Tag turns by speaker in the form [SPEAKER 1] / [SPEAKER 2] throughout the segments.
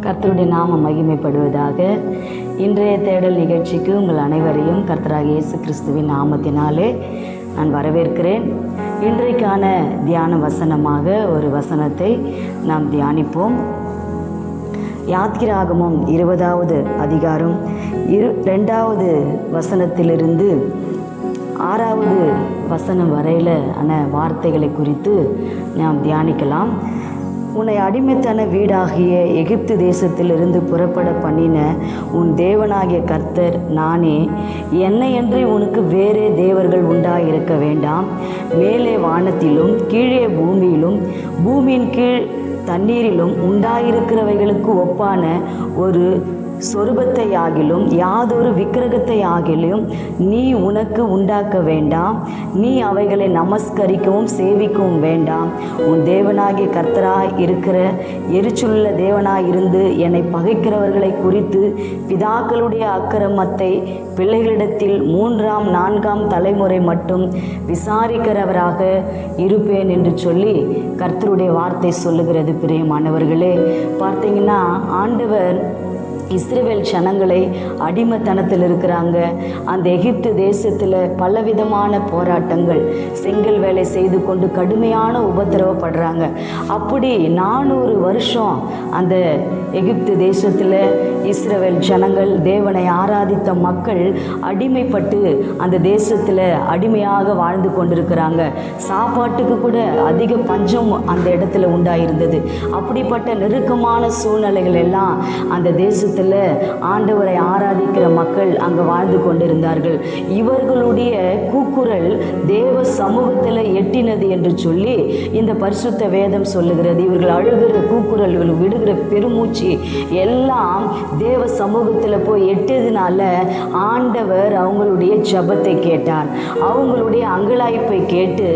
[SPEAKER 1] கர்த்தருடைய நாமம் மகிமைப்படுவதாக. இன்றைய தேடல் நிகழ்ச்சிக்கு உங்கள் அனைவரையும் கர்த்தராகிய இயேசு கிறிஸ்துவின் நாமத்தினாலே நான் வரவேற்கிறேன். இன்றைக்கான தியான வசனமாக ஒரு வசனத்தை நாம் தியானிப்போம். யாத்திராகமம் 20வது அதிகாரம் 2வது வசனத்திலிருந்து 6வது வசனம் வரையில் வார்த்தைகளை குறித்து நாம் தியானிக்கலாம். உன்னை அடிமைத்தன வீடாகிய எகிப்து தேசத்திலிருந்து புறப்பட பண்ணின உன் தேவனாகிய கர்த்தர் நானே. என்னையன்றி உனக்கு வேறே தேவர்கள் உண்டாயிருக்க வேண்டாம். மேலே வானத்திலும் கீழே பூமியிலும் பூமியின் கீழ் தண்ணீரிலும் உண்டாயிருக்கிறவைகளுக்கு ஒப்பான ஒரு சொரூபத்தை ஆகிலும் யாதொரு விக்கிரகத்தை ஆகிலும் நீ உனக்கு உண்டாக்க வேண்டாம். நீ அவைகளை நமஸ்கரிக்கவும் சேவிக்கவும் வேண்டாம். உன் தேவனாகிய கர்த்தராய் இருக்கிற எரிச்சலுள்ள தேவனாய் இருந்து என்னை பகைக்கிறவர்களை குறித்து பிதாக்களுடைய அக்கிரமத்தை பிள்ளைகளிடத்தில் 3ஆம் 4ஆம் தலைமுறை மட்டும் விசாரிக்கிறவராக இருப்பேன் என்று சொல்லி கர்த்தருடைய வார்த்தை சொல்லுகிறது. பிரியமானவர்களே, பார்த்தீங்கன்னா ஆண்டவர் இஸ்ரவேல் ஜனங்களை அடிமைத்தனத்தில் இருக்கிறாங்க. அந்த எகிப்து தேசத்தில் பலவிதமான போராட்டங்கள், செங்கல் வேலை செய்து கொண்டு கடுமையான உபத்திரவப்படுறாங்க. அப்படி 400 வருஷம் அந்த எகிப்து தேசத்தில் இஸ்ரவேல் ஜனங்கள், தேவனை ஆராதித்த மக்கள் அடிமைப்பட்டு அந்த தேசத்தில் அடிமையாக வாழ்ந்து கொண்டிருக்கிறாங்க. சாப்பாட்டுக்கு கூட அதிக பஞ்சம் அந்த இடத்துல உண்டாயிருந்தது. அப்படிப்பட்ட நெருக்கமான சூழ்நிலைகள் எல்லாம் அந்த தேசத்தில் ஆண்டவரை ஆராதிக்கிற மக்கள் அங்கே வாழ்ந்து கொண்டிருந்தார்கள். இவர்களுடைய கூக்குரல் தேவ சமூகத்தில் எட்டினது என்று சொல்லி இந்த பரிசுத்த வேதம் சொல்லுகிறது. இவர்கள் அழுகிற கூக்குரல், இவர்கள் விடுகிற பெருமூச்சு எல்லாம் தேவ சமூகத்தில் போய் எட்டதுனால ஆண்டவர் அவங்களுடைய ஜெபத்தை கேட்டார். அவங்களுடைய அங்கலாய்ப்பை கேட்டு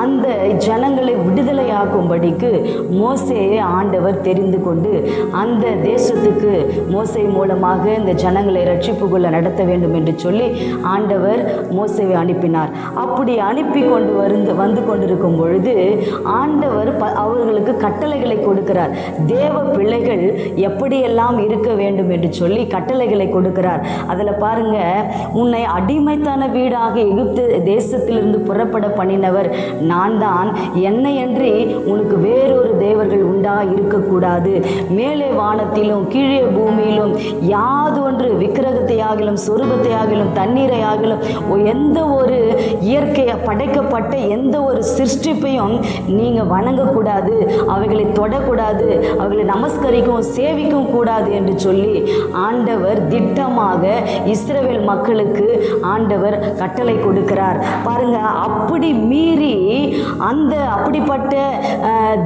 [SPEAKER 1] அந்த ஜனங்களை விடுதலையாக்கும்படிக்கு மோசேயை ஆண்டவர் தெரிந்து கொண்டு அந்த தேசத்துக்கு மோசே மூலமாக இந்த ஜனங்களை ரட்சிப்புக்குள்ள நடத்த வேண்டும் என்று சொல்லி ஆண்டவர் மோசேவை அனுப்பினார். அப்படி அனுப்பி கொண்டு வந்து கொண்டிருக்கும் பொழுது ஆண்டவர் அவர்களுக்கு கட்டளைகளை கொடுக்கிறார். தேவ பிள்ளைகள் எப்படியெல்லாம் இருக்க வேண்டும் என்று சொல்லி கட்டளைகளை கொடுக்கிறார். அதில் பாருங்க, உன்னை அடிமைத்தன வீடாக எகிப்து தேசத்திலிருந்து புறப்பட பண்ணினவர் நான் தான். என்னையன்றி உனக்கு வேறொரு தேவர்கள் உண்டா இருக்கக்கூடாது. மேலே வானத்திலும் கீழே பூமியிலும் யாதொன்று விக்கிரகத்தை ஆகிலும் சொரூபத்தை ஆகிலும் தண்ணீரை ஆகிலும் எந்த ஒரு இயற்கையை படைக்கப்பட்ட எந்த ஒரு சிருஷ்டிப்பையும் நீங்கள் வணங்கக்கூடாது, அவைகளை தொடக்கூடாது, அவைகளை நமஸ்கரிக்கவும் சேவிக்கவும் கூடாது என்று சொல்லி ஆண்டவர் திட்டமாக இஸ்ரவேல் மக்களுக்கு ஆண்டவர் கட்டளை கொடுக்கிறார். பாருங்க, அப்படி மீறி அந்த அப்படிப்பட்ட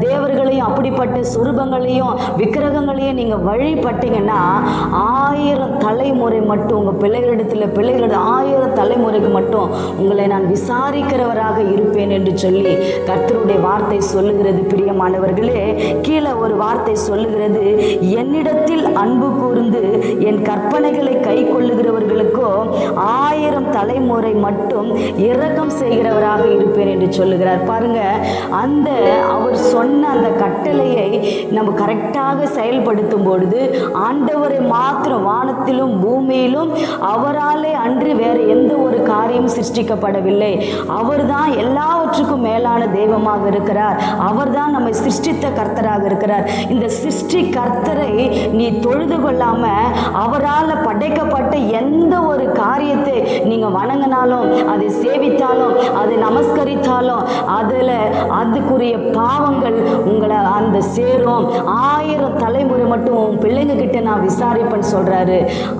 [SPEAKER 1] தேவர்களையும் அப்படிப்பட்ட சொரூபங்களையும் விக்கிரகங்களையும் நீங்கள் வழிபட்டீங்கன்னா 1000 தலைமுறை மட்டும் உங்கள் பிள்ளைகளிடத்தில் 1000 தலைமுறைக்கு மட்டும் உங்களை நான் விசாரிக்கிறவராக இருப்பேன் என்று சொல்லி கர்த்தருடைய வார்த்தை சொல்லுகிறது. பிரியமானவர்களே, கீழே ஒரு வார்த்தை சொல்லுகிறது, என்னிடத்தில் அன்பு கூர்ந்து என் கற்பனைகளை கை கொள்ளுகிறவர்களுக்கோ 1000 தலைமுறை மட்டும் இரக்கம் செய்கிறவராக இருப்பேன் என்று சொல்லுகிறார். பாருங்க, அந்த அவர் சொன்ன அந்த கட்டளையை நம்ம கரெக்டாக செயல்படுத்தும் பொழுது ஆண்டவரை மாத்திரம் வானத்திலும் பூமியிலும் அவராலே அன்றி வேறு எந்த ஒரு காரியம் சிருஷ்டிக்கப்படவில்லை. அவர்தான் எல்லாவற்றுக்கும் மேலான தெய்வமாக இருக்கிறார். அவர்தான் நம்மை சிருஷ்டித்த கர்த்தராக இருக்கிறார். இந்த சிருஷ்டி கர்த்தரை நீ தொழுது கொள்ளாம அவரால் படைக்கப்பட்ட எந்த ஒரு காரியத்தை நீங்க வணங்கினாலும், அதை சேவித்தாலும், அதை நமஸ்கரித்தாலும் அதுக்குரிய பாவங்கள் உங்களை அந்த சேரும். 1000 தலைமுறை மட்டும் உன் பிள்ளைங்க கிட்ட நான் விசாரிப்பேன்னு சொல்றாரு.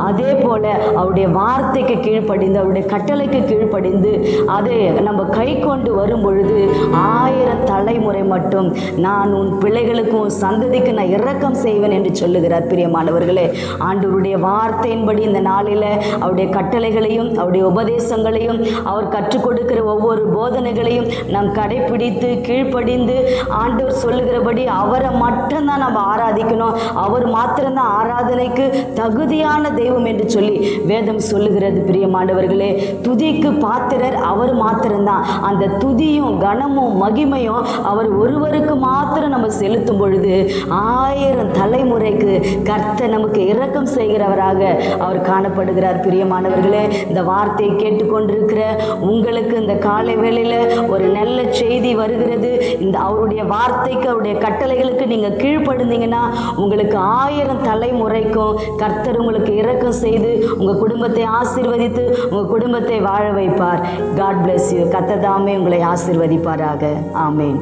[SPEAKER 1] அதே போல அவருடைய வார்த்தைக்கு கீழ்ப்படிந்து, அவருடைய கட்டளைக்கு கீழ்ப்படிந்து அதை நம்ம கை கொண்டு வரும் பொழுது 1000 தலைமுறை மட்டும் நான் உன் பிள்ளைகளுக்கும் சந்ததிக்கு நான் இரக்கம் செய்வேன் என்று சொல்லுகிறார். பிரியமானவர்களே, பிரியமானவர்களே, ஆண்டவருடைய வார்த்தையின்படி இந்த நாளில் அவருடைய கட்டளைகளையும் அவருடைய உபதேசங்களையும் அவர் கற்றுக் கொடுக்கிற ஒவ்வொரு போதனைகளையும் நாம் கடைபிடித்து கீழ்ப்படிந்து ஆண்டவர் சொல்லுகிறபடி அவரை மட்டும்தான் நம்ம ஆராதிக்கணும். அவர் மாத்திரம்தான் ஆராதனைக்கு தகுதியான தெய்வம் என்று சொல்லி வேதம் சொல்லுகிறது. பிரியமானவர்களே, துதிக்கு பாத்திரர் அவர் மாத்திரம்தான். அந்த துதியும் கனமும் மகிமையும் அவர் ஒருவருக்கு மாத்திரம் நம்ம செலுத்தும் பொழுது 1000 தலைமுறைக்கு கர்த்தர் நமக்கு இரக்கம் செய்கிறவராக அவர் காணப்படுகிறார். பிரியமானவர்களே, இந்த வார்த்தையை கேட்டுக்கொண்டிருக்கிற உங்களுக்கு இந்த காலை வேளையில் ஒரு நல்ல செய்தி வருகிறது. இந்த அவருடைய வார்த்தைக்கு அவருடைய கட்டளைகளுக்கு நீங்கள் கீழ்ப்படுந்தீங்கன்னா உங்களுக்கு 1000 தலைமுறைக்கும் கர்த்தர் உங்களுக்கு இரக்கம் செய்து உங்கள் குடும்பத்தை ஆசீர்வதித்து உங்கள் குடும்பத்தை வாழ வைப்பார். God bless you. கர்த்தர் தாமே உங்களை ஆசீர்வதிப்பாராக. ஆமேன்.